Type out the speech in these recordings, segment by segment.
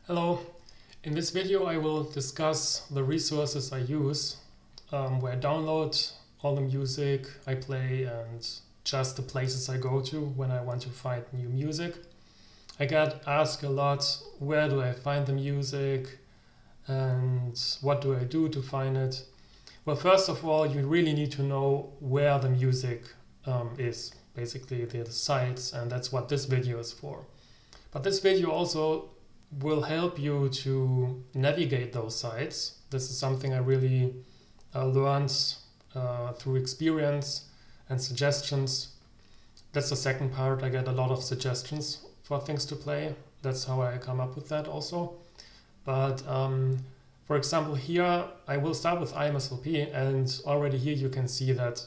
Hello, in this video I will discuss the resources I use, where I download all the music I play and just the places I go to when I want to find new music. I get asked a lot, where do I find the music and what do I do to find it? Well, first of all, you really need to know where the music is, basically the sites, and that's what this video is for. But this video also will help you to navigate those sites. This is something I really learned through experience and suggestions. That's the second part. I get a lot of suggestions for things to play. That's how I come up with that also. But for example, here I will start with imslp, and already here you can see that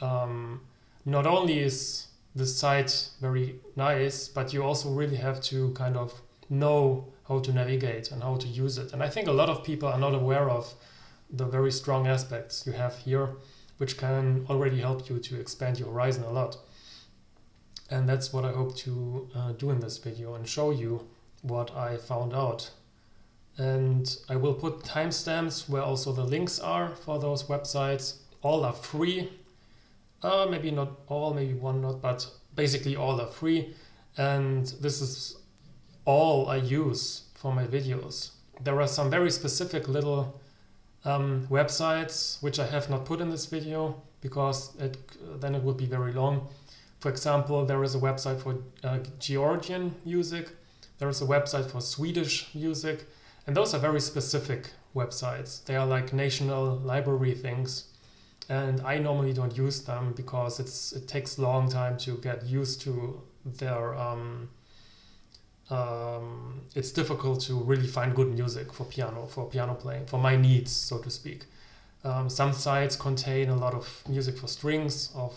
not only is the site very nice, but you also really have to kind of know how to navigate and how to use it. And I think a lot of people are not aware of the very strong aspects you have here, which can already help you to expand your horizon a lot. And that's what I hope to do in this video and show you what I found out. And I will put timestamps where also the links are for those websites. All are free. Maybe not all, maybe one not, but basically all are free. And this is all I use for my videos. There are some very specific little websites which I have not put in this video because then it would be very long. For example, there is a website for Georgian music. There is a website for Swedish music. And those are very specific websites. They are like national library things. And I normally don't use them because it takes a long time to get used to their it's difficult to really find good music for piano playing, for my needs, so to speak. Some sites contain a lot of music for strings or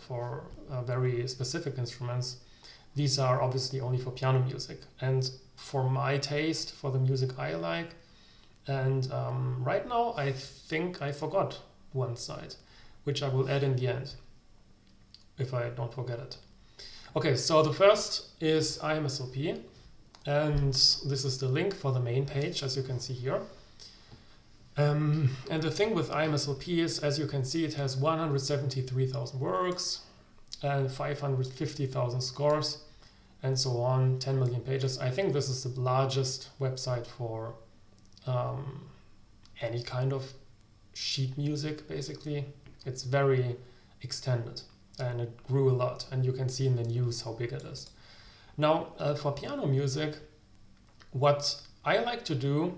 for very specific instruments. These are obviously only for piano music and for my taste, for the music I like. And right now I think I forgot one site, which I will add in the end, if I don't forget it. Okay, so the first is imslp. And this is the link for the main page, as you can see here. And the thing with imslp is, as you can see, it has 173,000 works and 550,000 scores and so on, 10 million pages. I think this is the largest website for any kind of sheet music, basically. It's very extended and it grew a lot, and you can see in the news how big it is. Now, for piano music, what I like to do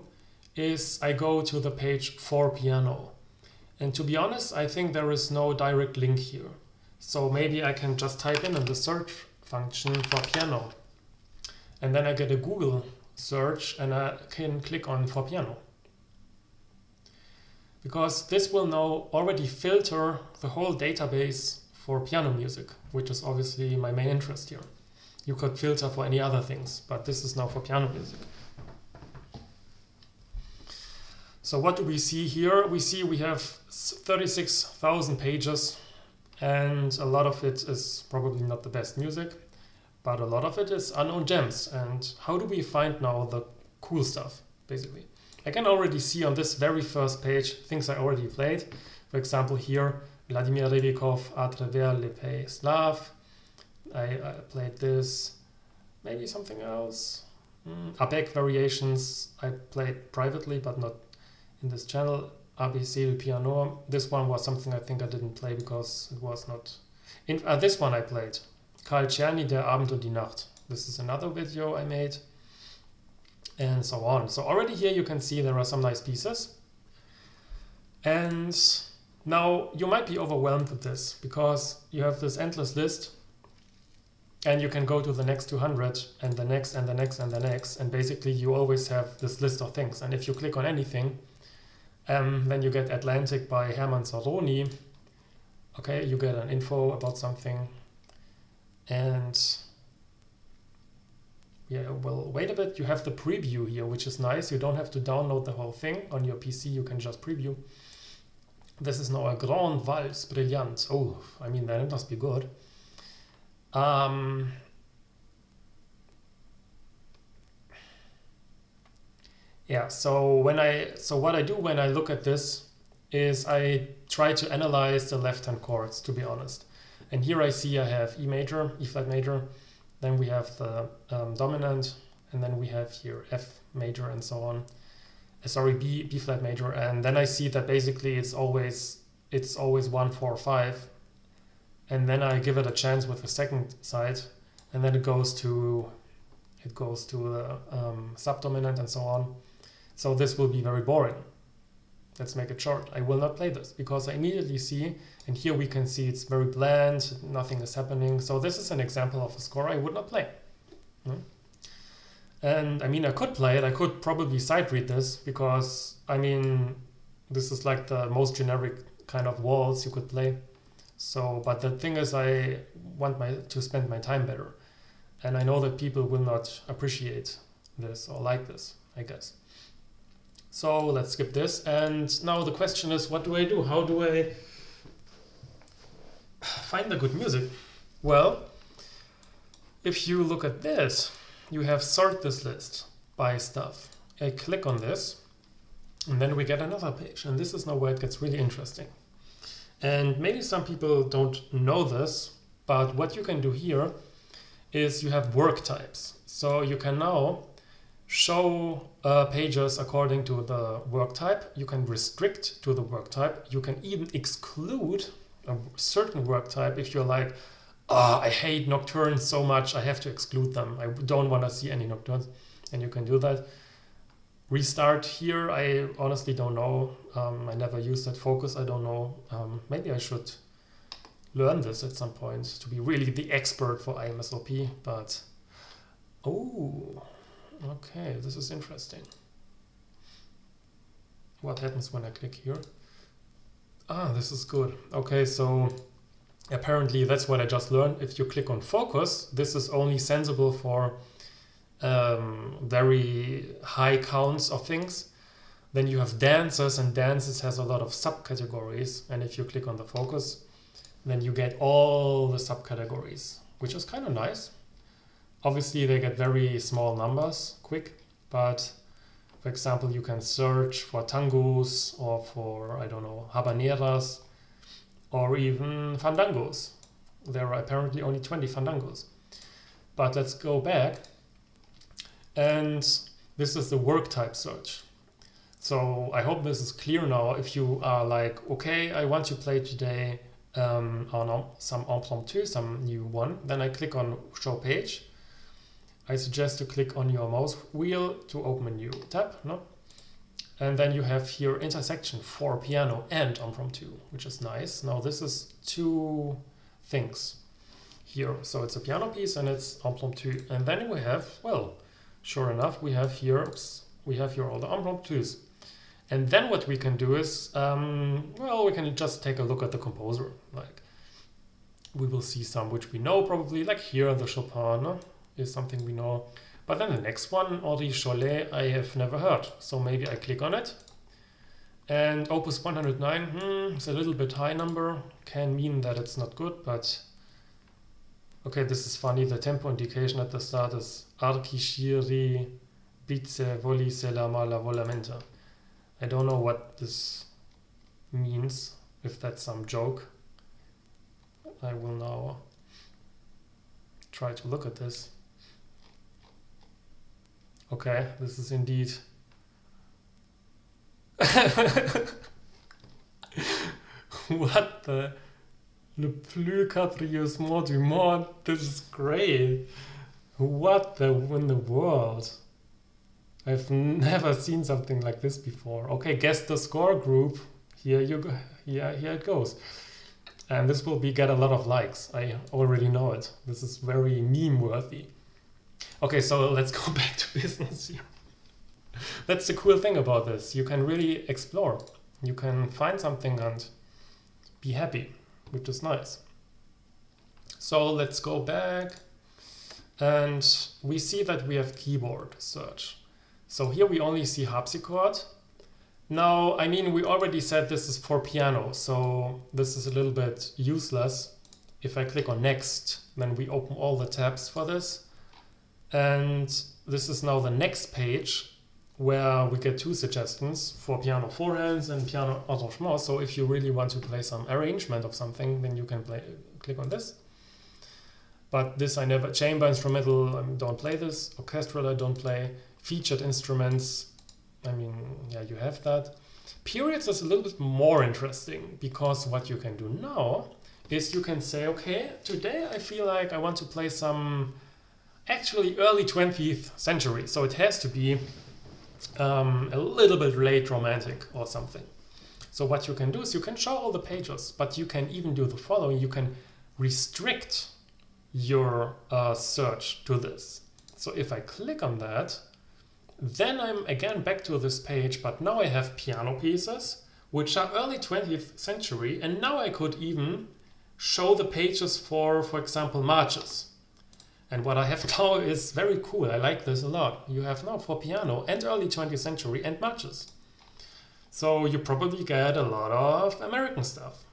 is I go to the page for piano. And to be honest, I think there is no direct link here. So maybe I can just type in the search function for piano. And then I get a Google search and I can click on for piano. Because this will now already filter the whole database for piano music, which is obviously my main interest here. You could filter for any other things, but this is now for piano music. So what do we see here? We have 36,000 pages, and a lot of it is probably not the best music, but a lot of it is unknown gems. And how do we find now the cool stuff, basically? I can already see on this very first page things I already played. For example, here, Vladimir Rybikov, À travers les pays slaves. I played this, maybe something else. ABEC variations I played privately, but not in this channel. ABC le piano. This one was something I think I didn't play because it was not. This one I played. Karl Czerny, Der Abend und die Nacht. This is another video I made. And so on. So already here you can see there are some nice pieces. And now you might be overwhelmed with this because you have this endless list. And you can go to the next 200 and the next and the next and the next. And basically you always have this list of things. And if you click on anything, then you get Atlantic by Hermann Saroni. Okay, you get an info about something. And yeah, well, wait a bit. You have the preview here, which is nice. You don't have to download the whole thing on your PC. You can just preview. This is now a Grand Valse Brilliant. Oh, I mean, then it must be good. Yeah, so what I do when I look at this is I try to analyze the left-hand chords, to be honest. And here I see I have E major, E flat major, then we have the dominant, and then we have here F major and so on. Sorry, B flat major, and then I see that basically it's always 1, 4, 5, and then I give it a chance with the second side, and then it goes to the subdominant and so on. So this will be very boring. Let's make it short. I will not play this because I immediately see, and here we can see it's very bland, nothing is happening. So this is an example of a score I would not play. And I mean, I could play it. I could probably sight read this because, I mean, this is like the most generic kind of waltz you could play. So, but the thing is, I want to spend my time better. And I know that people will not appreciate this or like this, I guess. So let's skip this. And now the question is, what do I do? How do I find the good music? Well, if you look at this, you have sort this list by stuff. I click on this, and then we get another page. And this is now where it gets really interesting. And maybe some people don't know this, but what you can do here is you have work types. So you can now show pages according to the work type. You can restrict to the work type. You can even exclude a certain work type if you're like, I hate nocturnes so much, I have to exclude them. I don't want to see any nocturnes. And you can do that. Restart here, I honestly don't know. I never used that. Focus, I don't know. Maybe I should learn this at some point to be really the expert for imslp, but oh, okay, this is interesting. What happens when I click here? This is good. Okay, so apparently that's what I just learned. If you click on focus, this is only sensible for very high counts of things. Then you have dances, and dances has a lot of subcategories. And if you click on the focus, then you get all the subcategories, which is kind of nice. Obviously, they get very small numbers quick, but for example, you can search for tangos or for, I don't know, habaneras or even fandangos. There are apparently only 20 fandangos. But let's go back. And this is the work type search. So I hope this is clear now. If you are like, okay, I want to play today on some impromptu, some new one, then I click on show page. I suggest to click on your mouse wheel to open a new tab, no? And then you have here intersection for piano and impromptu, which is nice. Now this is two things here. So it's a piano piece and it's impromptu. And then we have, well, sure enough, we have here all the impromptus. And then what we can do is, well, we can just take a look at the composer. Like, we will see some which we know probably, like here, the Chopin, no? Is something we know. But then the next one, Henri Cholet, I have never heard. So maybe I click on it. And Opus 109, it's a little bit high number. Can mean that it's not good, but... Okay, this is funny. The tempo indication at the start is Archishiri Bize Voli Sela Mala Volamenta. I don't know what this means, if that's some joke. I will now try to look at this. Okay, this is indeed... What the... Le plus capricieusement du monde. This is great. What in the world? I've never seen something like this before. Okay, guess the score group. Here you go. Here it goes. And this will get a lot of likes. I already know it. This is very meme worthy. Okay, so let's go back to business here. That's the cool thing about this. You can really explore. You can find something and be happy, which is nice. So let's go back. And we see that we have keyboard search. So here we only see harpsichord. Now, I mean, we already said this is for piano, so this is a little bit useless. If I click on next, then we open all the tabs for this. And this is now the next page where we get two suggestions for piano forehands and piano arrangement. So if you really want to play some arrangement of something, then you can click on this. But this I never, chamber instrumental, I don't play this. Orchestral I don't play. Featured instruments, I mean, yeah, you have that. Periods is a little bit more interesting, because what you can do now is you can say, okay, today I feel like I want to play some actually early 20th century. So it has to be a little bit late romantic or something. So what you can do is you can show all the pages, but you can even do the following. You can restrict your search to this. So if I click on that, then I'm again back to this page, but now I have piano pieces, which are early 20th century, and now I could even show the pages for example, marches. And what I have now is very cool. I like this a lot. You have now for piano and early 20th century and marches. So you probably get a lot of American stuff.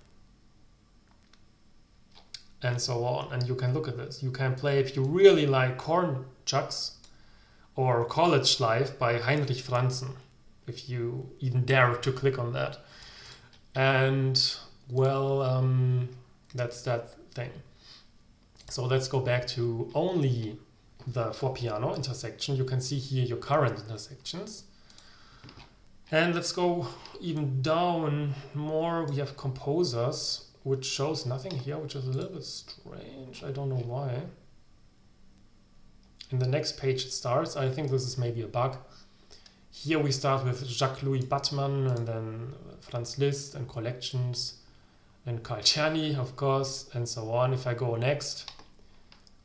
And so on. And you can look at this. You can play, if you really like Corn Chucks or College Life by Heinrich Franzen, if you even dare to click on that. And well, that's that thing. So let's go back to only the for piano intersection. You can see here your current intersections. And let's go even down more. We have composers, which shows nothing here, which is a little bit strange. I don't know why. In the next page it starts. I think this is maybe a bug. Here we start with Jacques-Louis Battman, and then Franz Liszt and collections, and Carl Czerny, of course, and so on. If I go next,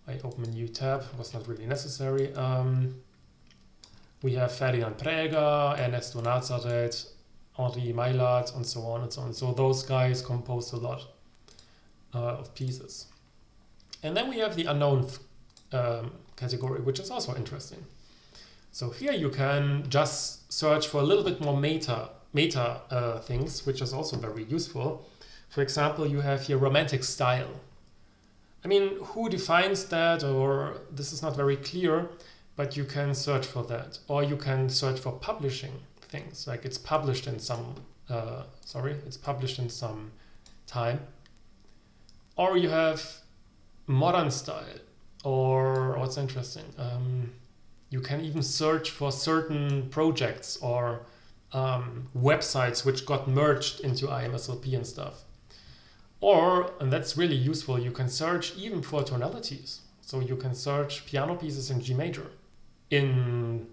I open a new tab. It was not really necessary. We have Ferdinand Praeger, Ernesto Nazareth, Henri Maillard, and so on and so on. So those guys composed a lot of pieces. And then we have the unknown category, which is also interesting. So here you can just search for a little bit more meta things, which is also very useful. For example, you have here romantic style. I mean, who defines that? Or this is not very clear, but you can search for that. Or you can search for publishing things, like it's published in some, it's published in some time. Or you have modern style, or what's interesting, you can even search for certain projects or websites which got merged into imslp and stuff. Or, and that's really useful, you can search even for tonalities. So you can search piano pieces in G major in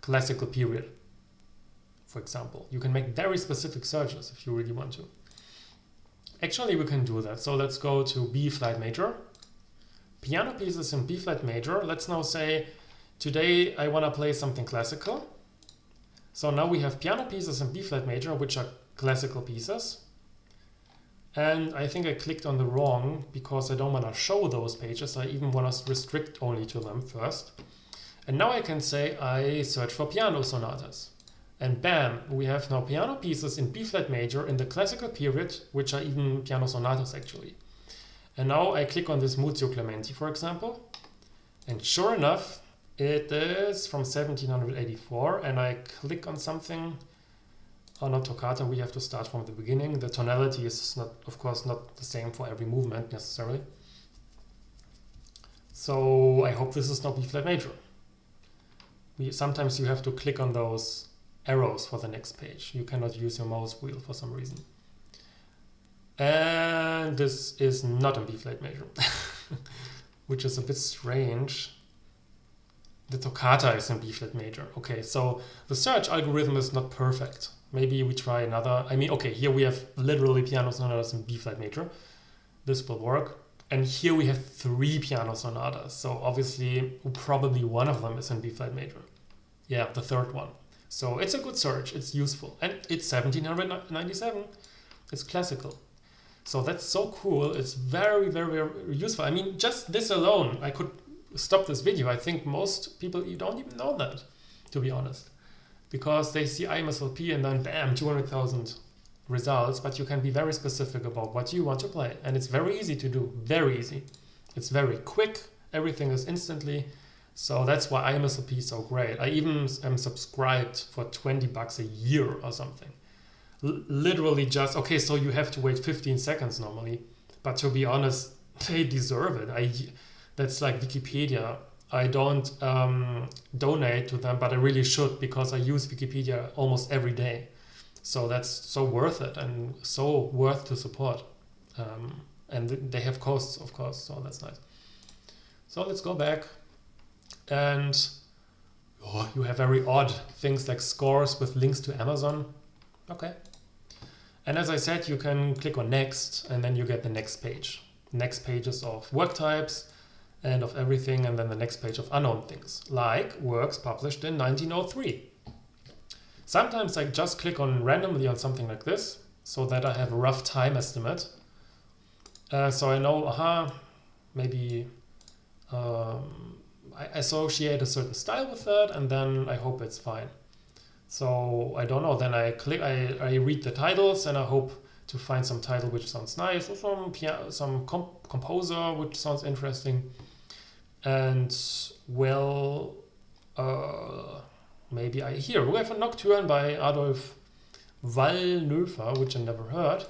classical period, for example. You can make very specific searches if you really want to. Actually, we can do that. So let's go to B flat major. Piano pieces in B flat major. Let's now say, today I want to play something classical. So now we have piano pieces in B flat major, which are classical pieces. And I think I clicked on the wrong because I don't want to show those pages. I even want to restrict only to them first. And now I can say I search for piano sonatas. And bam, we have now piano pieces in B flat major in the classical period, which are even piano sonatas actually. And now I click on this Muzio Clementi, for example. And sure enough, it is from 1784. And I click on something. Oh, not toccata, we have to start from the beginning. The tonality is not, of course, not the same for every movement necessarily. So I hope this is not B flat major. Sometimes you have to click on those arrows for the next page. You cannot use your mouse wheel for some reason. And this is not in B flat major, which is a bit strange. The toccata is in B flat major. Okay, so the search algorithm is not perfect. Maybe we try another. I mean, okay, here we have literally piano sonatas in B flat major. This will work. And here we have 3 piano sonatas. So obviously, probably one of them is in B flat major. Yeah, the third one. So it's a good search. It's useful. And it's 1797. It's classical. So that's so cool. It's very, very, very useful. I mean, just this alone, I could stop this video. I think most people, you don't even know that, to be honest. Because they see imslp and then bam, 200,000 results, but you can be very specific about what you want to play. And it's very easy to do, very easy. It's very quick, everything is instantly. So that's why imslp is so great. I even am subscribed for $20 a year or something. Literally just, okay, so you have to wait 15 seconds normally. But to be honest, they deserve it. That's like Wikipedia. I don't donate to them, but I really should, because I use Wikipedia almost every day. So that's so worth it and so worth to support. And they have costs, of course, so that's nice. So let's go back. And you have very odd things like scores with links to Amazon. Okay. And as I said, you can click on next, and then you get the next page. Next pages of work types and of everything, and then the next page of unknown things, like works published in 1903. Sometimes I just click on randomly on something like this, so that I have a rough time estimate. So I know, maybe I associate a certain style with that, and then I hope it's fine. So I don't know, then I read the titles, and I hope to find some title which sounds nice, or some composer which sounds interesting. And well, maybe we have a Nocturne by Adolf Wallnöfer, which I never heard.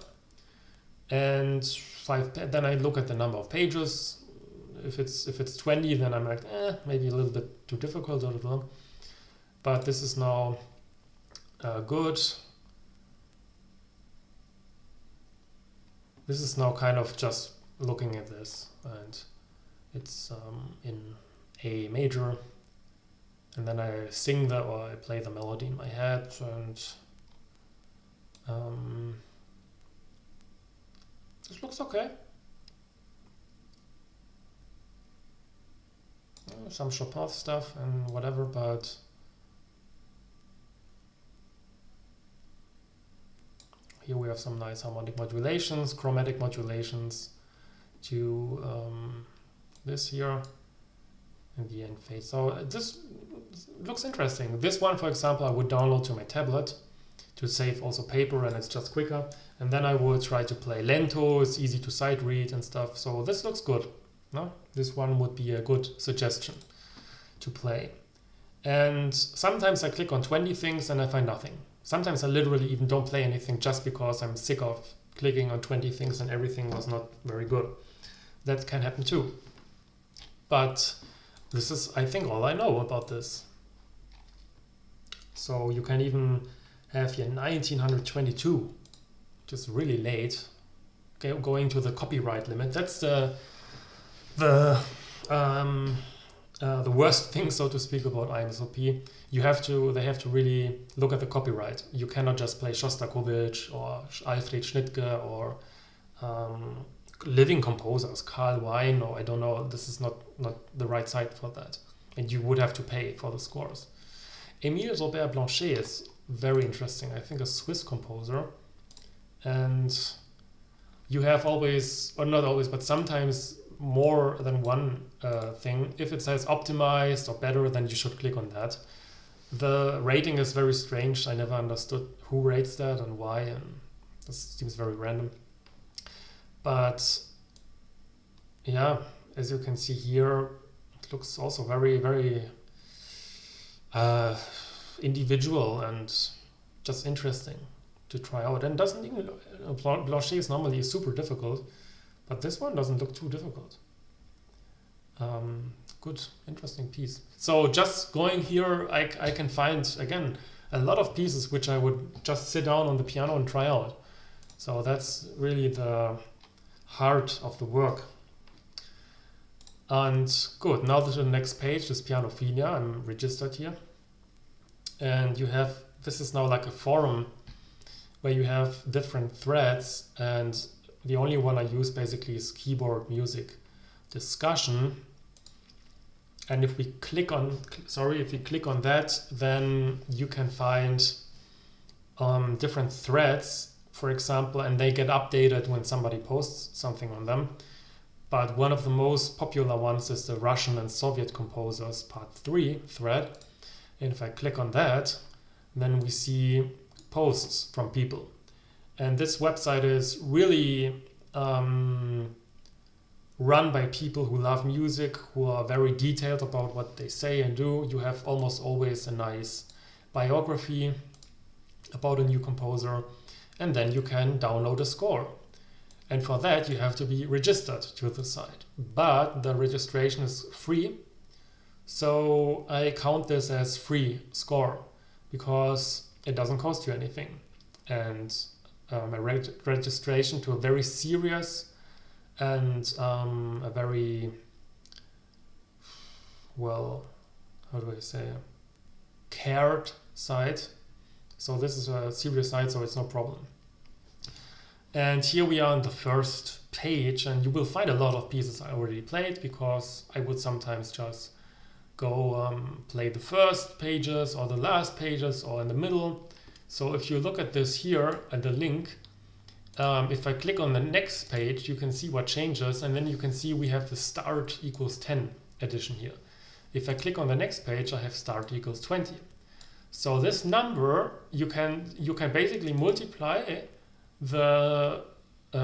And then I look at the number of pages. If it's 20, then I'm like, maybe a little bit too difficult. But this is now good. This is now kind of just looking at this, and it's in A major, and then I sing or I play the melody in my head, and this looks okay. Some Chopin stuff and whatever, but here we have some nice harmonic modulations, chromatic modulations to this here in the end phase. So this looks interesting. This one, for example, I would download to my tablet to save also paper, and it's just quicker. And then I would try to play lento. It's easy to sight read and stuff. So this looks good. No? This one would be a good suggestion to play. And sometimes I click on 20 things and I find nothing. Sometimes I literally even don't play anything just because I'm sick of clicking on 20 things and everything was not very good. That can happen too. But this is, I think, all I know about this. So you can even have here 1922, which is really late. Okay, going to the copyright limit. That's the worst thing, so to speak, about imslp. They have to really look at the copyright. You cannot just play Shostakovich or Alfred Schnittke or living composers, Carl Wein, or I don't know. This is not the right site for that, and you would have to pay for the scores. Émile Robert Blanchet is very interesting. I think a Swiss composer, and you have always, or not always, but sometimes more than one thing. If it says optimized or better, then you should click on that. The rating is very strange. I never understood who rates that and why, and this seems very random. But yeah, as you can see here, it looks also very, very individual and just interesting to try out. And doesn't even, Blanchet is normally super difficult, but this one doesn't look too difficult. Good, interesting piece. So just going here, I can find, again, a lot of pieces which I would just sit down on the piano and try out. So that's really the heart of the work. And good, now to the next page, this pianophilia. I'm registered here. And you have, this is now like a forum where you have different threads, and the only one I use basically is keyboard music discussion. And if we click on, that, then you can find different threads, for example, and they get updated when somebody posts something on them. But one of the most popular ones is the Russian and Soviet composers part 3 thread. And if I click on that, then we see posts from people. And this website is really run by people who love music, who are very detailed about what they say and do. You have almost always a nice biography about a new composer, and then you can download a score. And for that, you have to be registered to the site. But the registration is free, so I count this as free score because it doesn't cost you anything. And a registration to a very serious and a very, well, how do I say, cared site. So this is a serious site, so it's no problem. And here we are on the first page, and you will find a lot of pieces I already played because I would sometimes just go play the first pages or the last pages or in the middle. So if you look at this here at the link, if I click on the next page, you can see what changes, and then you can see we have the start equals 10 addition here. If I click on the next page, I have start equals 20. So this number, you can basically multiply the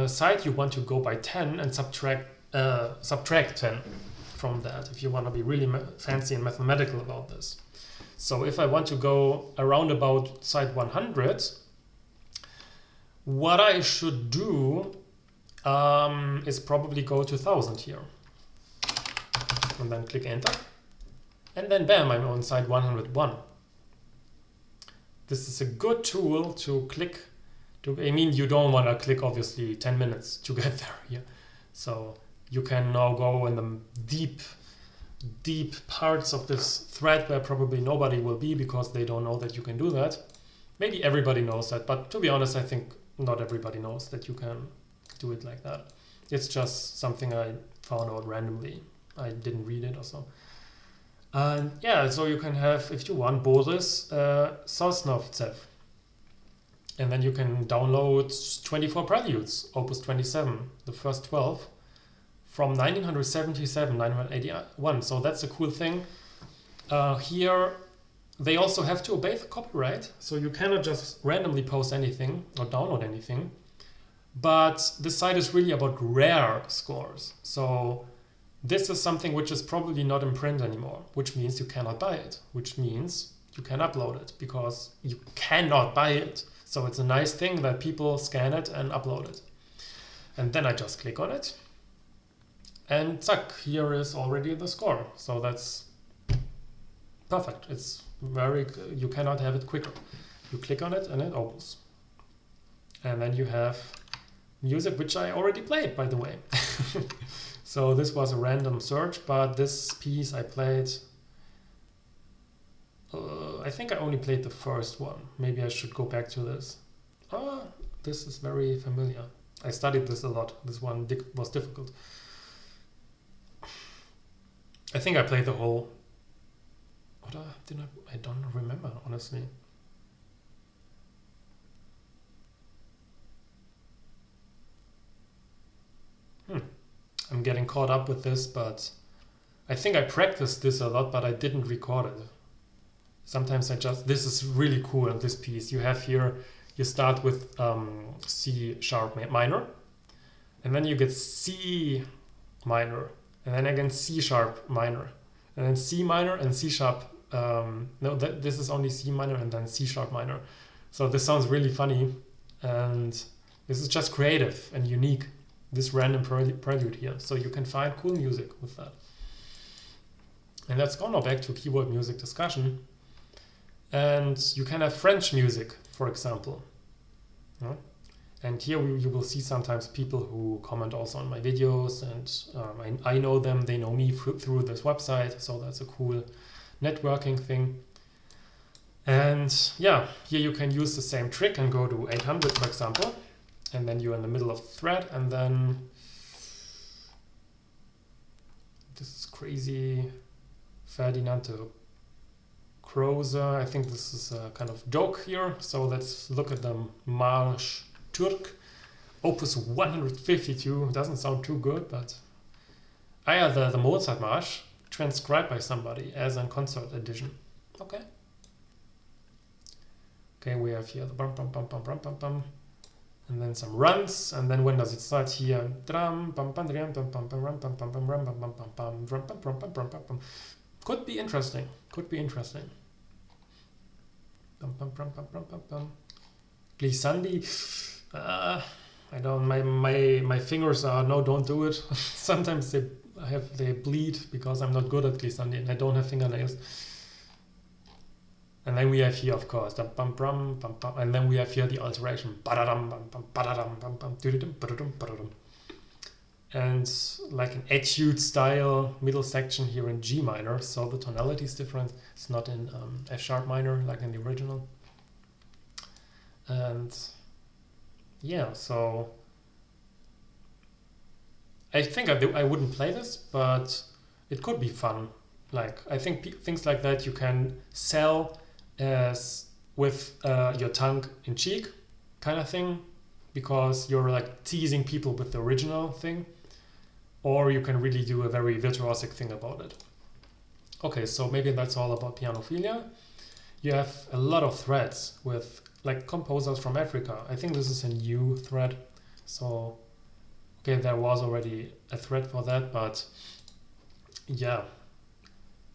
site you want to go by 10 and subtract 10 from that if you want to be really fancy and mathematical about this. So if I want to go around about site 100, what I should do is probably go to 1000 here and then click enter, and then bam, I'm on site 101. This is a good tool to click to, I mean, you don't want to click obviously 10 minutes to get there here. So you can now go in the deep parts of this thread where probably nobody will be because they don't know that you can do that. Maybe everybody knows that, but to be honest, I think not everybody knows that you can do it like that. It's just something I found out randomly. I didn't read it or so. And yeah, so you can have, if you want, Boris Sosnovtsev. And then you can download 24 preludes, opus 27, the first 12, from 1977, 1981. So that's a cool thing. Here, they also have to obey the copyright. So you cannot just randomly post anything or download anything. But this site is really about rare scores. So this is something which is probably not in print anymore, which means you cannot buy it, which means you can upload it because you cannot buy it. So it's a nice thing that people scan it and upload it. And then I just click on it. And zack, here is already the score. So that's perfect. It's very, you cannot have it quicker. You click on it and it opens. And then you have music, which I already played, by the way. So this was a random search, but this piece I played, I think I only played the first one. Maybe I should go back to this. Oh, this is very familiar. I studied this a lot. This one was difficult. I think I played the whole... What didn't I don't remember, honestly. I'm getting caught up with this, but I think I practiced this a lot, but I didn't record it. Sometimes I just... This is really cool, this piece. You have here, you start with C sharp minor, and then you get C minor, and then again C sharp minor, and then C minor and C sharp. No, this is only C minor and then C sharp minor. So this sounds really funny, and this is just creative and unique, this random prelude here. So you can find cool music with that. And let's go now back to keyboard music discussion. And you can have French music, for example. Yeah? And here you will see sometimes people who comment also on my videos, and I know them, they know me through this website, so that's a cool networking thing. And yeah, here you can use the same trick and go to 800, for example, and then you're in the middle of the thread, and then this is crazy Ferdinando Crozer. I think this is a kind of joke here, so let's look at the Marsch Turk, opus 152. Doesn't sound too good, but the Mozart Marsch transcribed by somebody as a concert edition. Okay, we have here the bum bum bum bum bum bum bum, and then some runs, and then when does it start here? Could be interesting. Could be interesting. Glissandi. I don't. My fingers are no. Don't do it. Sometimes they bleed because I'm not good at glissandi and I don't have fingernails. And then we have here, of course, and then we have here the alteration. And like an etude style middle section here in G minor, so the tonality is different. It's not in F sharp minor like in the original. And yeah, so I think I wouldn't play this, but it could be fun. Like I think things like that you can sell as with your tongue in cheek kind of thing, because you're like teasing people with the original thing, or you can really do a very virtuosic thing about it. Okay, so maybe that's all about pianophilia. You have a lot of threads with like composers from Africa. I think this is a new thread, so okay, there was already a thread for that, but yeah,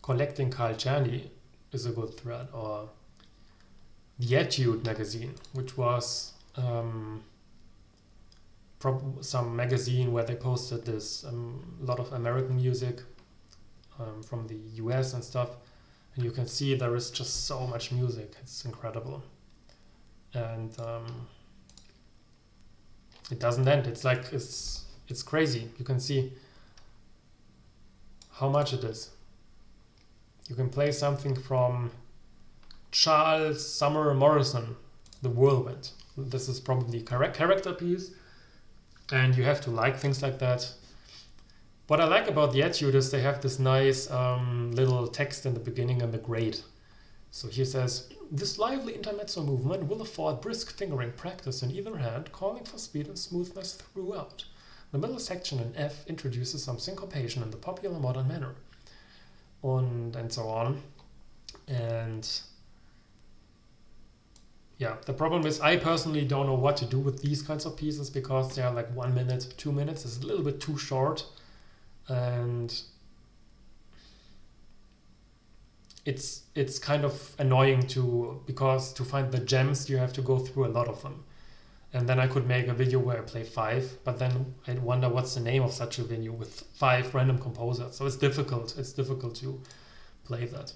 collecting Carl Czerny is a good thread, or the Etude magazine, which was some magazine where they posted this lot of American music from the US and stuff, and you can see there is just so much music. It's incredible, and it doesn't end. It's like it's crazy. You can see how much it is. You can play something from Charles Summer Morrison, The Whirlwind. This is probably a character piece, and you have to like things like that. What I like about the Etude is they have this nice little text in the beginning and the grade. So here says, this lively intermezzo movement will afford brisk fingering practice in either hand, calling for speed and smoothness throughout. The middle section in F introduces some syncopation in the popular modern manner. And so on. And yeah, the problem is I personally don't know what to do with these kinds of pieces, because they are like 1 minute, 2 minutes. It's a little bit too short, and it's kind of annoying because to find the gems you have to go through a lot of them. And then I could make a video where I play 5, but then I'd wonder what's the name of such a video with 5 random composers. So it's difficult to play that.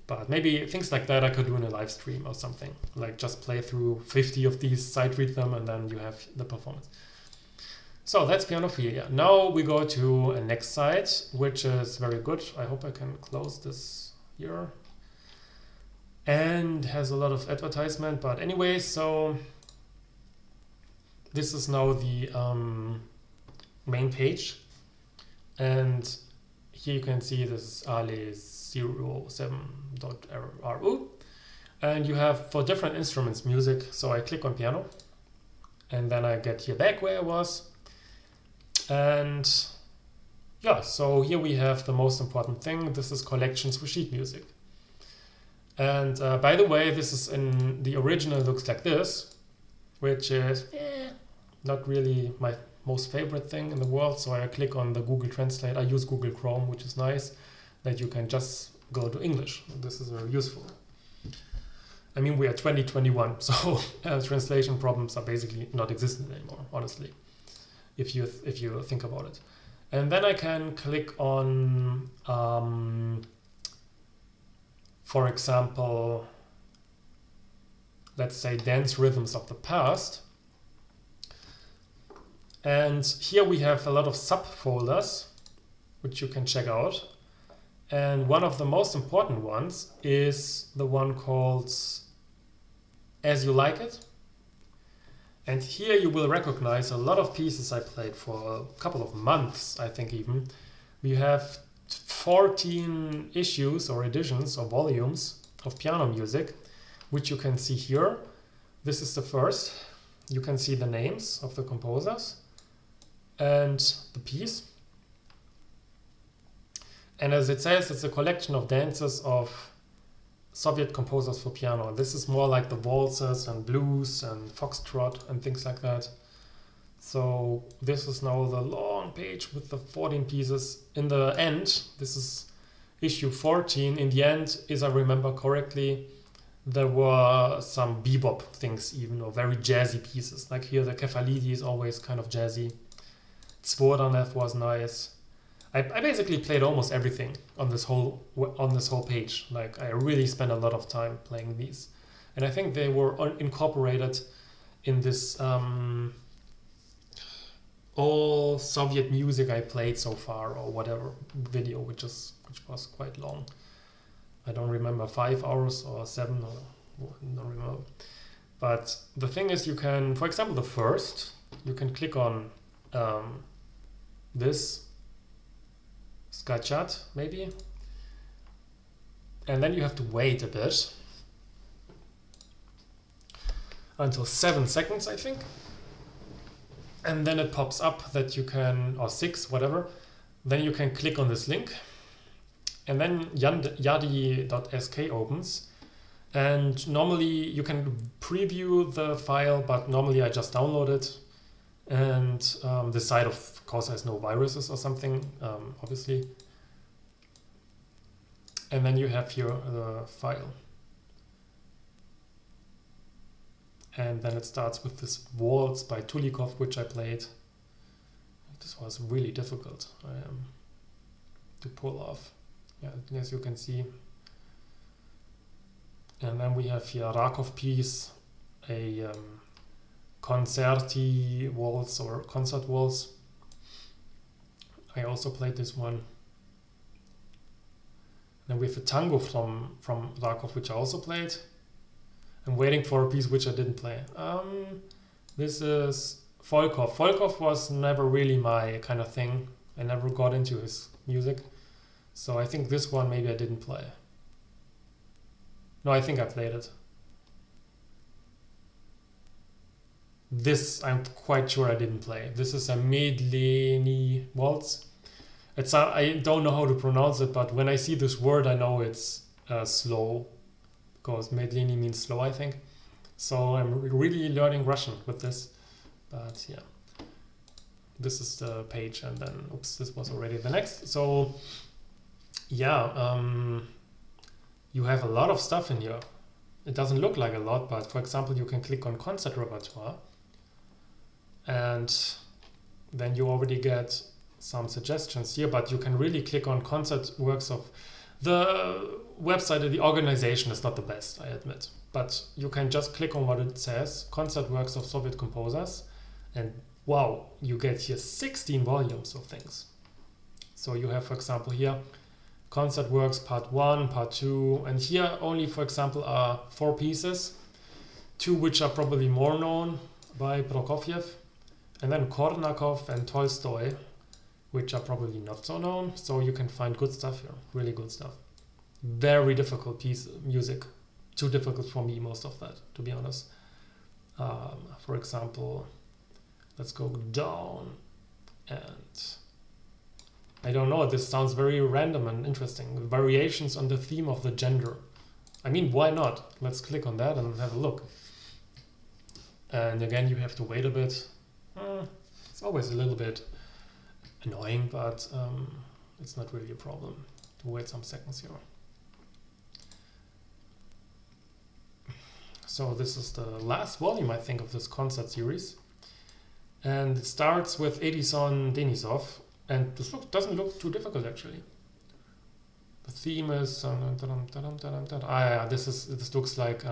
But maybe things like that I could do in a live stream or something. Like just play through 50 of these, sight read them, and then you have the performance. So that's pianophilia. Now we go to a next site, which is very good. I hope I can close this here. And has a lot of advertisement, but anyway, so this is now the main page, and here you can see this is ale07.ru, and you have for different instruments music. So I click on piano, and then I get here back where I was, and yeah, so here we have the most important thing. This is collections for sheet music, and by the way, this is in the original, looks like this, which is not really my most favorite thing in the world. So I click on the Google Translate. I use Google Chrome, which is nice, that you can just go to English. This is very useful. I mean, we are 2021, so translation problems are basically not existent anymore, honestly, if you think about it. And then I can click on, for example, let's say dance rhythms of the past. And here we have a lot of subfolders, which you can check out. And one of the most important ones is the one called As You Like It. And here you will recognize a lot of pieces I played for a couple of months, I think even. We have 14 issues or editions or volumes of piano music, which you can see here. This is the first. You can see the names of the composers and the piece. And as it says, it's a collection of dances of Soviet composers for piano. This is more like the waltzes and blues and foxtrot and things like that. So this is now the long page with the 14 pieces. In the end, this is issue 14. In the end, as I remember correctly, there were some bebop things even, or very jazzy pieces. Like here, the Kefalidi is always kind of jazzy. Tarakanov was nice. I basically played almost everything on this whole page. Like I really spent a lot of time playing these, and I think they were incorporated in this all Soviet music I played so far, or whatever video, which was quite long. I don't remember, 5 hours or 7, or I don't remember. But the thing is, you can, for example, the first, you can click on this scribd maybe, and then you have to wait a bit until 7 seconds, I think, and then it pops up that you can, or 6, whatever, then you can click on this link, and then yadi.sk opens, and normally you can preview the file, but normally I just download it, and the site of course has no viruses or something, obviously. And then you have here the file. And then it starts with this waltz by Tulikov, which I played. This was really difficult to pull off. Yeah, as you can see. And then we have here a Rakov piece, a concerti waltz or concert waltz. I also played this one. Then we have a tango from Rakov, which I also played. I'm waiting for a piece which I didn't play. This is Volkov. Volkov was never really my kind of thing. I never got into his music. So I think this one maybe I didn't play. No, I think I played it. This I'm quite sure I didn't play. This is a Medleni waltz. It's I don't know how to pronounce it, but when I see this word, I know it's slow, because Medleni means slow, I think. So I'm really learning Russian with this. But yeah, this is the page, and then oops, this was already the next. So yeah, you have a lot of stuff in here. It doesn't look like a lot, but for example, you can click on concert repertoire, and then you already get some suggestions here, but you can really click on concert works of the website of the organization is not the best, I admit, but you can just click on what it says, concert works of Soviet composers, and wow, you get here 16 volumes of things. So you have, for example, here concert works part 1, part 2, and here only, for example, are 4 pieces, 2 which are probably more known by Prokofiev, and then Kornakov and Tolstoy, which are probably not so known. So you can find good stuff here, really good stuff. Very difficult piece music, too difficult for me, most of that, to be honest. For example, let's go down, and I don't know, this sounds very random and interesting. Variations on the theme of the gender. I mean, why not? Let's click on that and have a look. And again, you have to wait a bit. It's always a little bit annoying, but it's not really a problem to wait some seconds here. So this is the last volume, I think, of this concert series. And it starts with Edison Denisov, and this doesn't look too difficult, actually. The theme is this looks like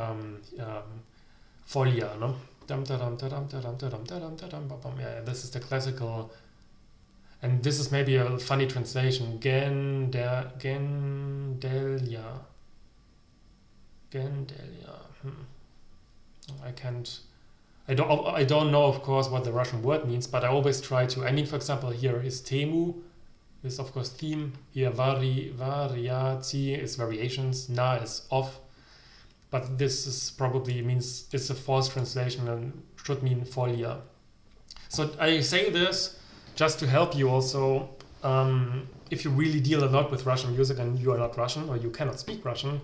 Folia, no? Yeah, this is the classical, and this is maybe a funny translation. Gendelia. I don't know, of course, what the Russian word means, but I always try to. I mean, for example, here is temu, is of course theme. Here variaci is variations. Na is off. But this is probably means it's a false translation and should mean folia. So I say this just to help you also. If you really deal a lot with Russian music and you are not Russian or you cannot speak Russian,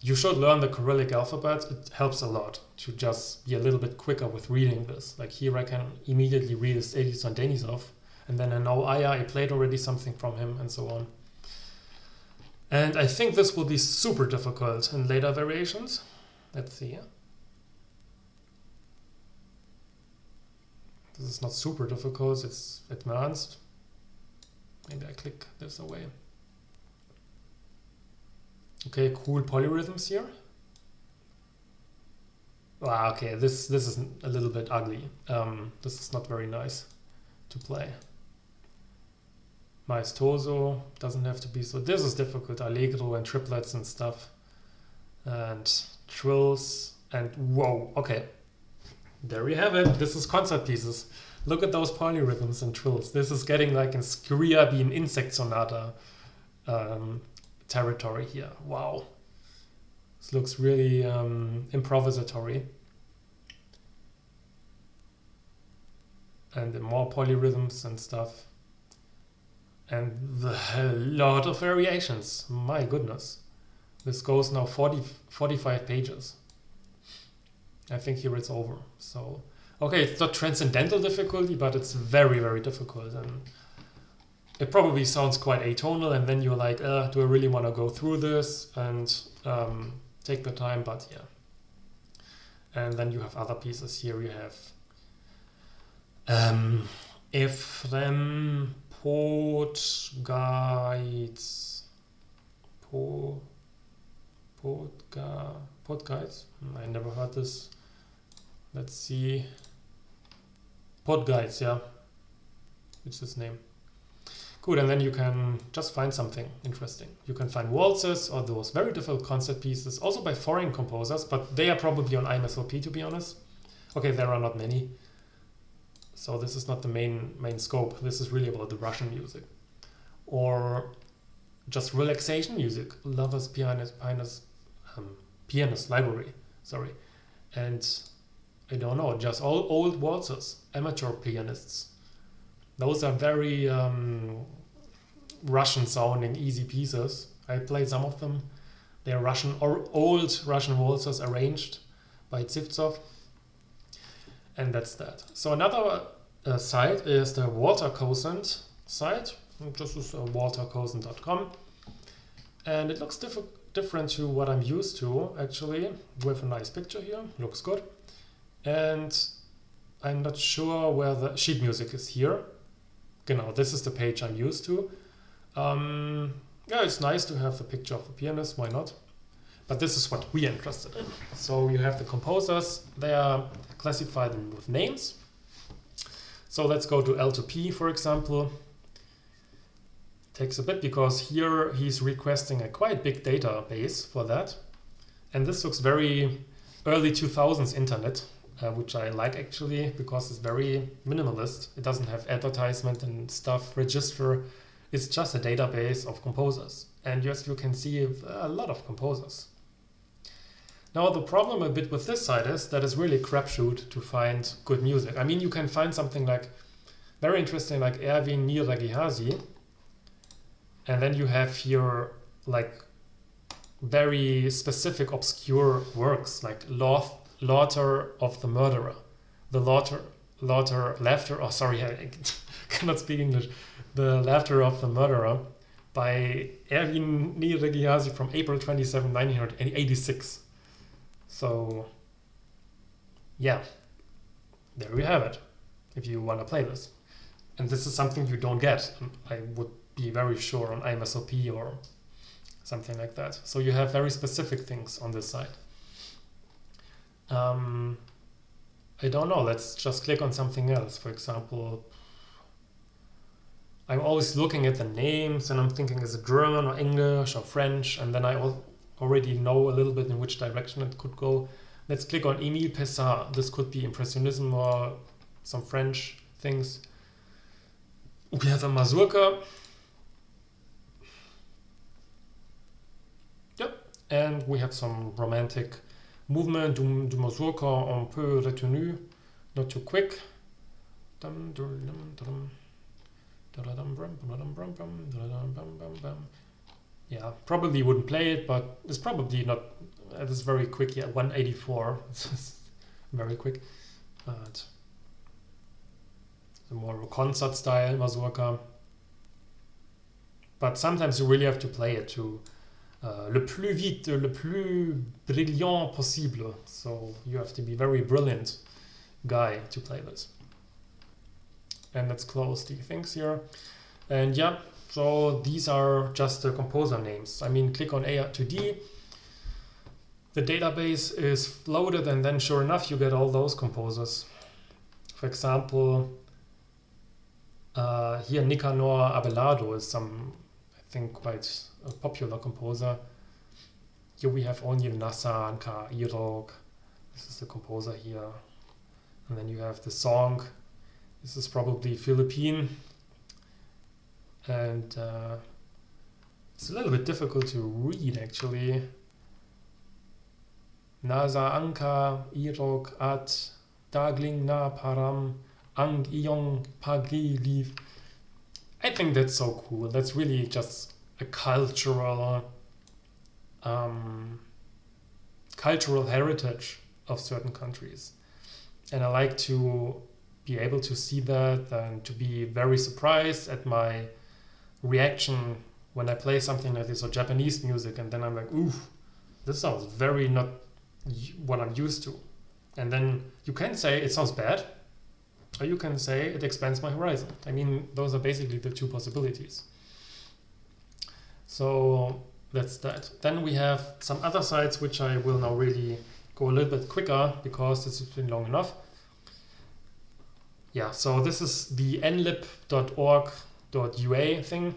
You should learn the Cyrillic alphabet. It helps a lot to just be a little bit quicker with reading this. Like here I can immediately read this Edison Denisov, and then I know, I played already something from him, and so on. And I think this will be super difficult in later variations. Let's see. This is not super difficult, it's advanced. Maybe I click this away. Okay, cool polyrhythms here. Wow, okay, this is a little bit ugly. This is not very nice to play. Maestoso doesn't have to be so. This is difficult. Allegro and triplets and stuff. And trills and whoa, okay. There you have it. This is concert pieces. Look at those polyrhythms and trills. This is getting like in scribd an insect sonata territory here. Wow. This looks really improvisatory. And more polyrhythms and stuff. And a lot of variations. My goodness. This goes now 45 pages. I think here it's over. So, okay, it's not transcendental difficulty, but it's very, very difficult. And it probably sounds quite atonal, and then you're like, do I really want to go through this and take the time? But yeah. And then you have other pieces here. You have Ephraim Podguides. Podguides? I never heard this. Let's see. Podguides, yeah. It's his name. Good, and then you can just find something interesting. You can find waltzes or those very difficult concert pieces, also by foreign composers, but they are probably on imslp, to be honest. Okay, there are not many. So this is not the main scope. This is really about the Russian music. Or just relaxation music. Lovers pianist library, sorry. And I don't know, just all old waltzes, amateur pianists. Those are very Russian sounding, easy pieces. I played some of them. They are Russian or old Russian waltzes arranged by Tsivtsov. And that's that. So another site is the Walter Cosand site. This is waltercosand.com. And it looks different to what I'm used to, actually. We have a nice picture here, looks good. And I'm not sure where the sheet music is here. Genau, this is the page I'm used to. Yeah, it's nice to have the picture of the pianist, why not? But this is what we are interested in. So you have the composers, they are classified with names. So let's go to L to P, for example. Takes a bit because here he's requesting a quite big database for that. And this looks very early 2000s internet, which I like actually because it's very minimalist. It doesn't have advertisement and stuff, register. It's just a database of composers. And yes, you can see a lot of composers. Now the problem a bit with this site is that it's really a crapshoot to find good music. I mean, you can find something like very interesting like Erwin Nyíregyházy. And then you have here like very specific obscure works like Laughter of the Murderer. The Laughter, oh sorry, I cannot speak English. The Laughter of the Murderer by Erwin Nyíregyházy from April 27, 1986. So yeah, there you have it, if you want to play this. And this is something you don't get, I would be very sure, on imslp or something like that. So you have very specific things on this site. I don't know, let's just click on something else. For example, I'm always looking at the names and I'm thinking, is it German or English or French? And then I already know a little bit in which direction it could go. Let's click on Émile Pessard. This could be Impressionism or some French things. We have a mazurka. Yep, and we have some romantic movement du mazurka un peu retenu, not too quick. yeah, probably wouldn't play it, but it's probably not. It's very quick. Yeah, 184. It's very quick. But the more concert style mazurka. But sometimes you really have to play it to le plus vite, le plus brillant possible. So you have to be very brilliant guy to play this. And let's close the things here. And yeah, so these are just the composer names. I mean, click on A to D. The database is loaded, and then sure enough, you get all those composers. For example, here Nicanor Abelardo is some, I think, quite a popular composer. Here we have only Nasa, Anka, Irok. This is the composer here. And then you have the song. This is probably Philippine. And it's a little bit difficult to read, actually. Nasa Anka Irok at Dagling na Param Ang Iyong Pagiliv. I think that's so cool. That's really just a cultural heritage of certain countries. And I like to be able to see that and to be very surprised at my reaction when I play something like this or Japanese music, and then I'm like, ooh, this sounds very not what I'm used to. And then you can say it sounds bad, or you can say it expands my horizon. I mean, those are basically the two possibilities. So that's that. Then we have some other sites which I will now really go a little bit quicker because this has been long enough. Yeah, so this is the nlib.org.ua thing.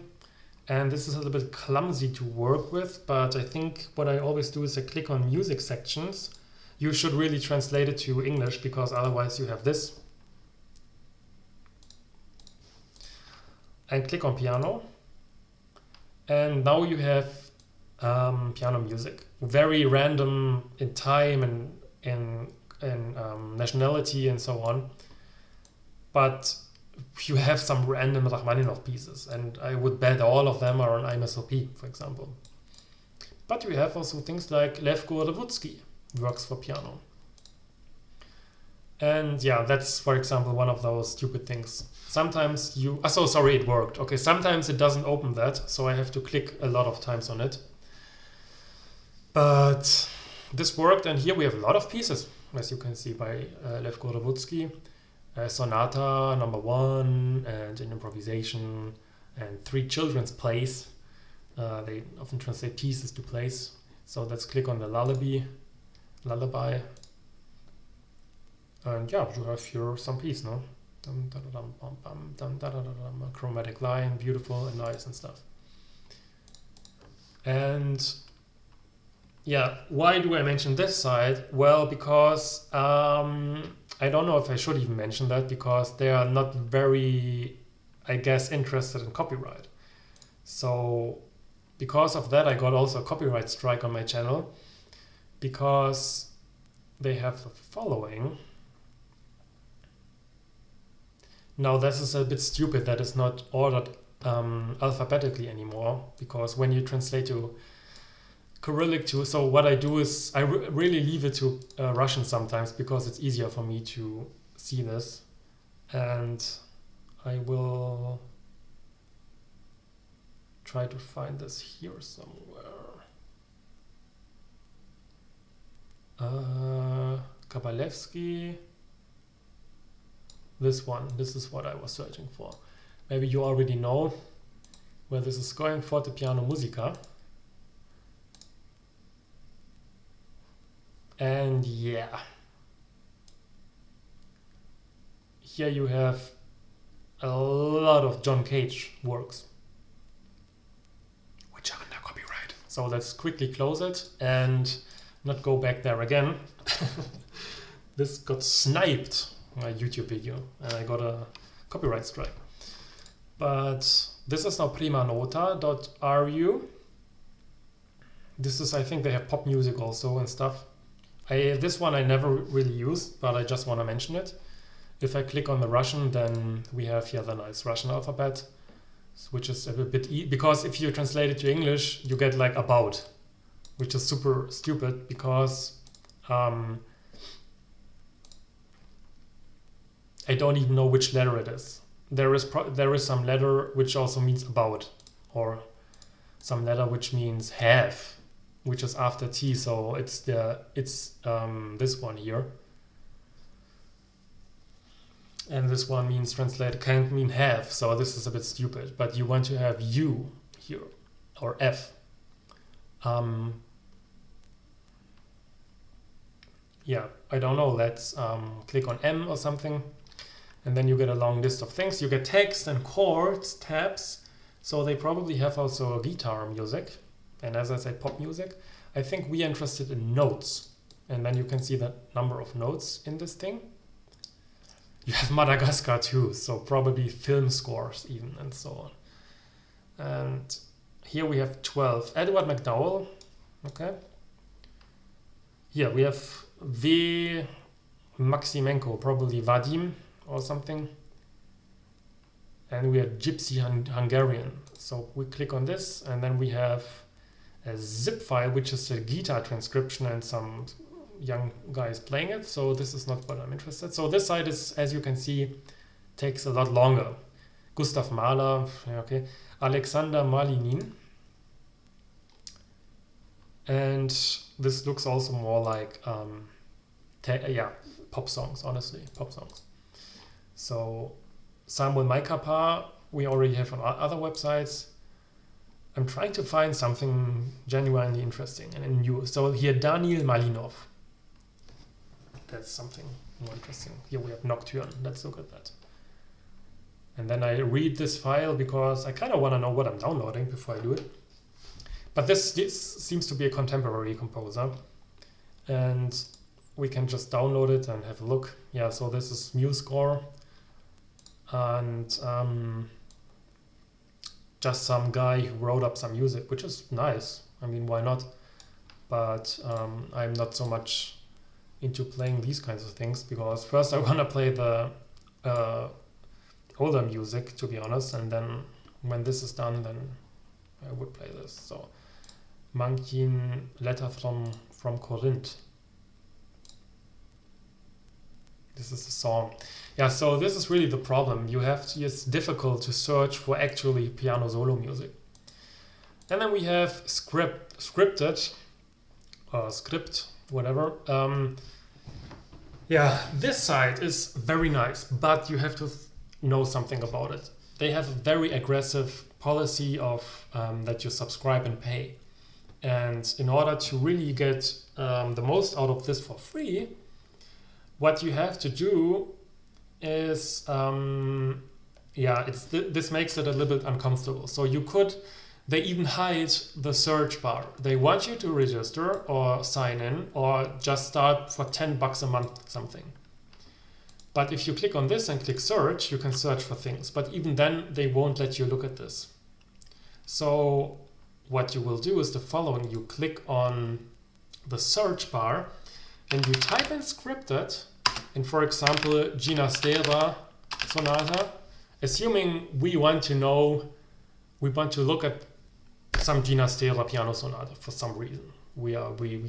And this is a little bit clumsy to work with, but I think what I always do is I click on music sections. You should really translate it to English, because otherwise you have this. And click on piano. And now you have piano music. Very random in time and in nationality and so on. But you have some random Rachmaninoff pieces, and I would bet all of them are on imslp, for example. But you have also things like Lev Gorodovsky works for piano. And yeah, that's, for example, one of those stupid things. Sometimes you... so sorry, it worked. Okay, sometimes it doesn't open that, so I have to click a lot of times on it. But this worked, and here we have a lot of pieces, as you can see, by Lev Gorodovsky. Sonata number 1 and an improvisation and 3 children's plays. They often translate pieces to plays. So let's click on the lullaby. And yeah, you have here some piece, no? A chromatic line, beautiful and nice and stuff. And yeah, why do I mention this site? Well, because I don't know if I should even mention that, because they are not very, I guess, interested in copyright. So because of that, I got also a copyright strike on my channel, because they have the following. Now this is a bit stupid that it's not ordered alphabetically anymore, because when you translate to Cyrillic too. So what I do is I really leave it to Russian sometimes, because it's easier for me to see this. And I will try to find this here somewhere. Kabalevsky. This one. This is what I was searching for. Maybe you already know where this is going. Forte Piano Musica. And yeah, here you have a lot of John Cage works, which are under copyright. So let's quickly close it and not go back there again. This got sniped, my YouTube video, and I got a copyright strike. But this is now primanota.ru. This is, I think they have pop music also and stuff. This one I never really used, but I just want to mention it. If I click on the Russian, then we have here the nice Russian alphabet. which is a bit because if you translate it to English, you get like about, which is super stupid because I don't even know which letter it is. There is some letter which also means about, or some letter which means have, which is after T. So it's this one here. And this one means translate can't mean have, so this is a bit stupid. But you want to have U here, or F. Yeah, I don't know. Let's click on M or something. And then you get a long list of things. You get text and chords, tabs. So they probably have also guitar music. And as I said, pop music. I think we are interested in notes. And then you can see the number of notes in this thing. You have Madagascar too, so probably film scores even, and so on. And here we have 12. Edward McDowell, okay. Here we have V. Maximenko, probably Vadim or something. And we have Gypsy Hungarian. So we click on this, and then we have a zip file, which is a guitar transcription and some young guys playing it. So this is not what I'm interested. So this side is, as you can see, takes a lot longer. Gustav Mahler, okay. Alexander Malinin. And this looks also more like, pop songs, honestly, pop songs. So Samuel Maikapa, we already have on other websites. I'm trying to find something genuinely interesting and new. So here, Daniel Malinov. That's something more interesting. Here we have Nocturne. Let's look at that. And then I read this file because I kind of want to know what I'm downloading before I do it. But this seems to be a contemporary composer. And we can just download it and have a look. Yeah, so this is MuseScore. And just some guy who wrote up some music, which is nice. I mean, why not? But I'm not so much into playing these kinds of things because first I want to play the older music, to be honest, and then when this is done, then I would play this. So, Mankin Letter from Corinth. This is the song. Yeah, so this is really the problem. It's difficult to search for actually piano solo music. And then we have scripted, or script, whatever. Yeah, this site is very nice, but you have to know something about it. They have a very aggressive policy of that you subscribe and pay. And in order to really get the most out of this for free, what you have to do is, this makes it a little bit uncomfortable. So they even hide the search bar. They want you to register or sign in or just start for $10 a month something. But if you click on this and click search, you can search for things. But even then, they won't let you look at this. So what you will do is the following. You click on the search bar and you type in scripted. And for example, Ginastera Sonata, assuming we want to look at some Ginastera piano sonata for some reason. We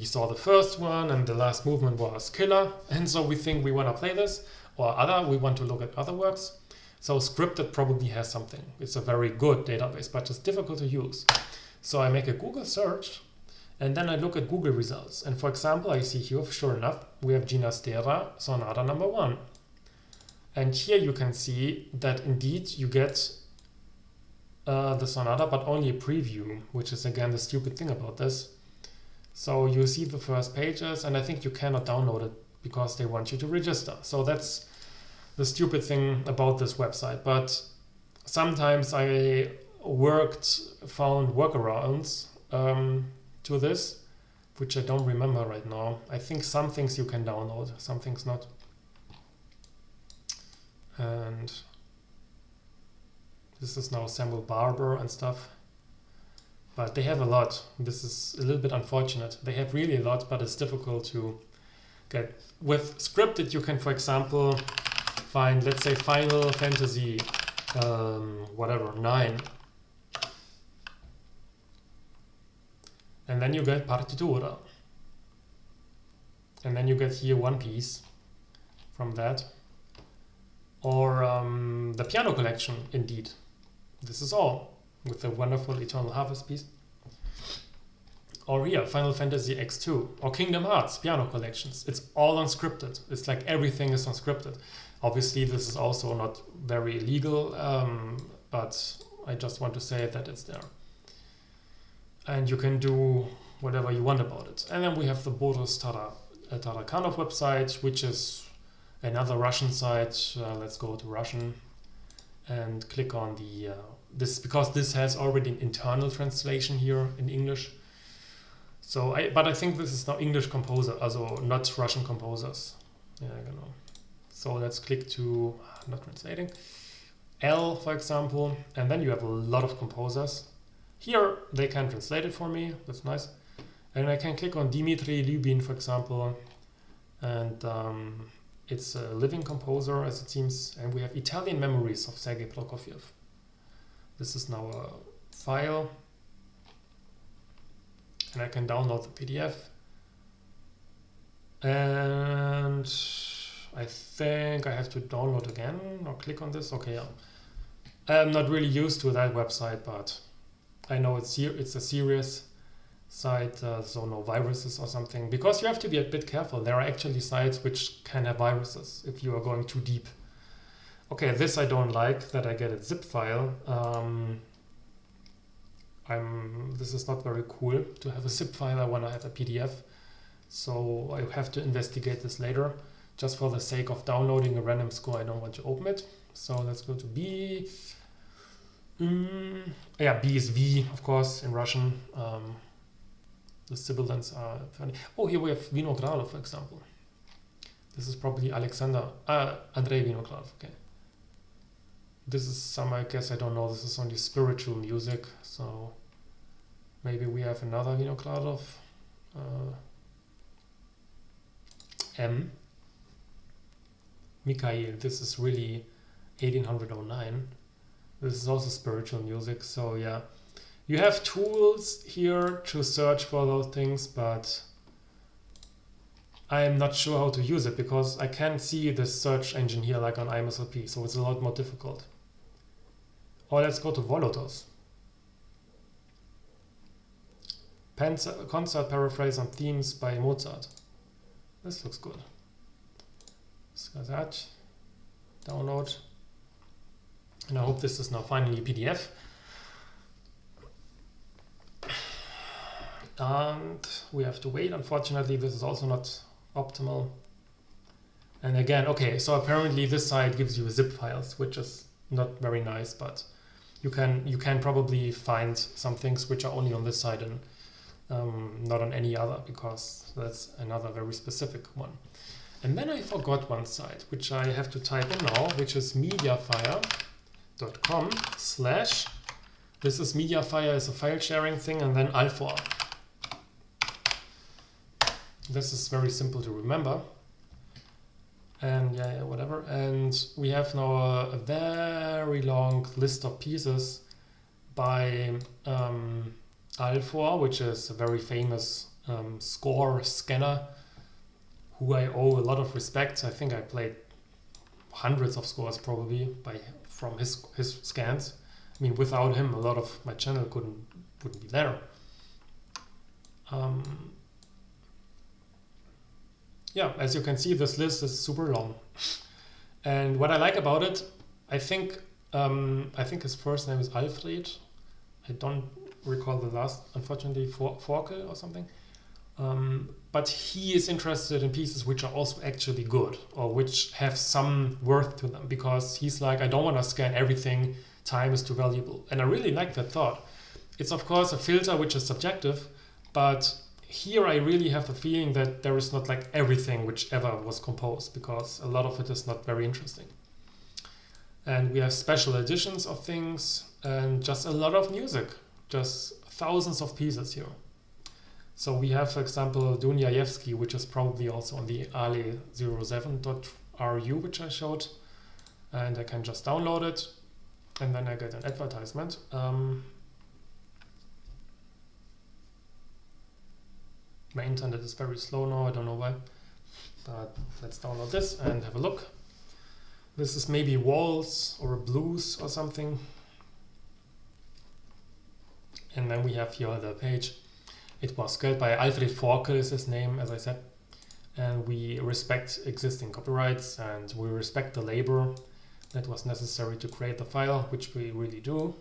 saw the first one and the last movement was killer, and so we think we want to play this, or we want to look at other works. So scripted probably has something. It's a very good database, but it's difficult to use. So I make a Google search, and then I look at Google results. And for example, I see here, sure enough, we have Ginastera Sonata number 1. And here you can see that indeed you get the sonata, but only a preview, which is again the stupid thing about this. So you see the first pages, and I think you cannot download it because they want you to register. So that's the stupid thing about this website. But sometimes I found workarounds to this, which I don't remember right now. I think some things you can download, some things not. And this is now Samuel Barber and stuff. But they have a lot. This is a little bit unfortunate. They have really a lot, but it's difficult to get. With scripted, you can, for example, find, let's say, Final Fantasy, 9. And then you get partitura. And then you get here one piece from that. Or the piano collection, indeed. This is all, with the wonderful Eternal Harvest piece. Or here, Final Fantasy X2, or Kingdom Hearts piano collections. It's all unscripted. It's like everything is unscripted. Obviously, this is also not very legal, but I just want to say that it's there. And you can do whatever you want about it. And then we have the Boris Tarakanov website, which is another Russian site. Let's go to Russian and click on the this, because this has already an internal translation here in English. So, but I think this is now English composer, also not Russian composers. Yeah, I don't know. So let's click to, not translating, L, for example, and then you have a lot of composers. Here they can translate it for me. That's nice. And I can click on Dmitry Lyubin, for example, and it's a living composer, as it seems. And we have Italian Memories of Sergei Prokofiev. This is now a file. And I can download the PDF. And I think I have to download again or click on this. Okay, yeah. I'm not really used to that website, but I know it's a serious site, so no viruses or something. Because you have to be a bit careful. There are actually sites which can have viruses if you are going too deep. Okay, this I don't like, that I get a zip file. This is not very cool to have a zip file. I want to have a PDF, so I have to investigate this later. Just for the sake of downloading a random score, I don't want to open it. So let's go to B. Yeah, B is V, of course, in Russian. The sibilants are funny. Oh, here we have Vinogradov, for example. This is probably Andrei Vinogradov. Okay. This is some, I guess, I don't know. This is only spiritual music, so maybe we have another Vinogradov. M. Mikhail, this is really 1809. This is also spiritual music, so yeah. You have tools here to search for those things, but I am not sure how to use it because I can't see the search engine here like on imslp, so it's a lot more difficult. Or let's go to Volotos. Concert paraphrase on themes by Mozart. This looks good. That, download, and I hope this is now finally a PDF. And we have to wait. Unfortunately, this is also not optimal. And again, okay, so apparently this site gives you zip files, which is not very nice, but you can probably find some things which are only on this site and not on any other, because that's another very specific one. And then I forgot one site, which I have to type in now, which is mediafire.com/ this is Mediafire is a file sharing thing, and then alfor. This is very simple to remember. And yeah, whatever. And we have now a very long list of pieces by alfor, which is a very famous score scanner, who I owe a lot of respect. I think I played hundreds of scores probably from his scans. I mean, without him, a lot of my channel wouldn't be there. Yeah, as you can see, this list is super long. And what I like about it, I think his first name is Alfred. I don't recall the last, unfortunately, Forkel or something. But he is interested in pieces which are also actually good, or which have some worth to them, because he's like, I don't want to scan everything, time is too valuable. And I really like that thought. It's of course a filter which is subjective, but here I really have the feeling that there is not like everything which ever was composed, because a lot of it is not very interesting. And we have special editions of things and just a lot of music, just thousands of pieces here. So we have, for example, Dunjajewski, which is probably also on the ale07.ru, which I showed. And I can just download it, and then I get an advertisement. My internet is very slow now, I don't know why. But let's download this and have a look. This is maybe waltz or blues or something. And then we have here the page. It was created by Alfred Forkel is his name, as I said. And we respect existing copyrights and we respect the labor that was necessary to create the file, which we really do.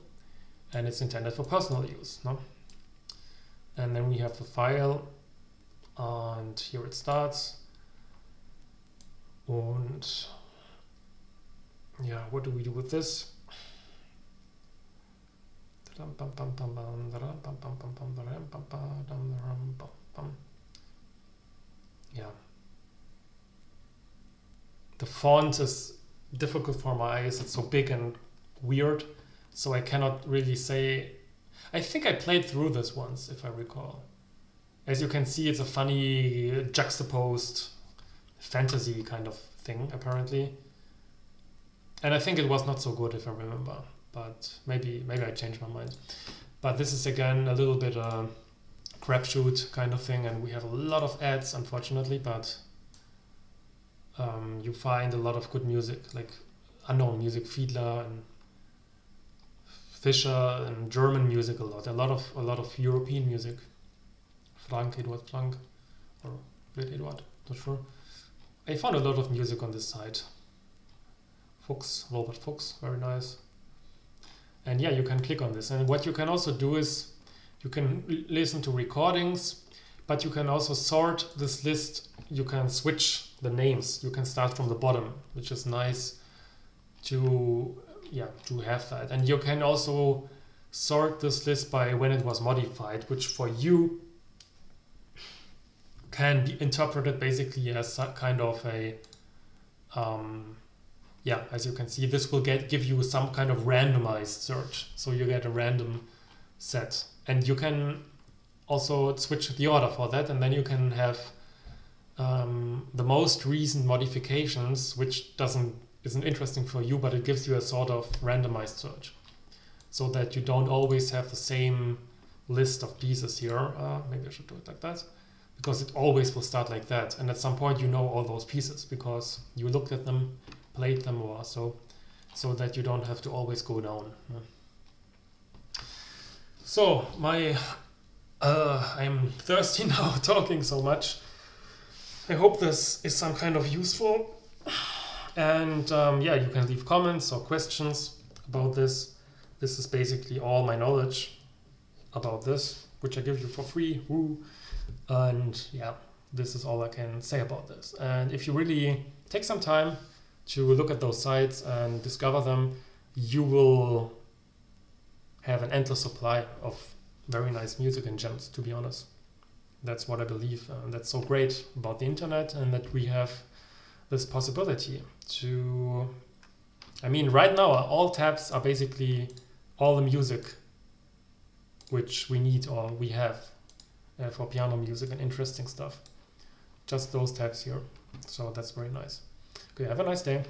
And it's intended for personal use, no? And then we have the file, and here it starts. And yeah, what do we do with this? Yeah. The font is difficult for my eyes. It's so big and weird, so I cannot really say. I think I played through this once, if I recall. As you can see, it's a funny juxtaposed fantasy kind of thing, apparently. And I think it was not so good, if I remember. But maybe I changed my mind. But this is again a little bit a crapshoot kind of thing, and we have a lot of ads, unfortunately. But you find a lot of good music, like unknown music, Fiedler and Fischer, and German music a lot of European music. Edward Frank, or Edward, not sure. I found a lot of music on this site. Fuchs, Robert Fuchs, very nice. And yeah, you can click on this. And what you can also do is you can listen to recordings, but you can also sort this list. You can switch the names. You can start from the bottom, which is nice to have that. And you can also sort this list by when it was modified, which for you can be interpreted basically as kind of a as you can see, this will give you some kind of randomized search. So you get a random set, and you can also switch the order for that, and then you can have the most recent modifications, which isn't interesting for you, but it gives you a sort of randomized search, so that you don't always have the same list of pieces here. Maybe I should do it like that, because it always will start like that, and at some point you know all those pieces because you looked at them, played them, or so that you don't have to always go down. So I'm thirsty now talking so much. I hope this is some kind of useful, and you can leave comments or questions about this. This is basically all my knowledge about this, which I give you for free. Woo. And yeah, this is all I can say about this. And if you really take some time to look at those sites and discover them, you will have an endless supply of very nice music and gems, to be honest. That's what I believe. And that's so great about the internet, and that we have this possibility to... I mean, right now, all tabs are basically all the music which we need or we have for piano music and interesting stuff. Just those tabs here. So that's very nice. Okay, have a nice day.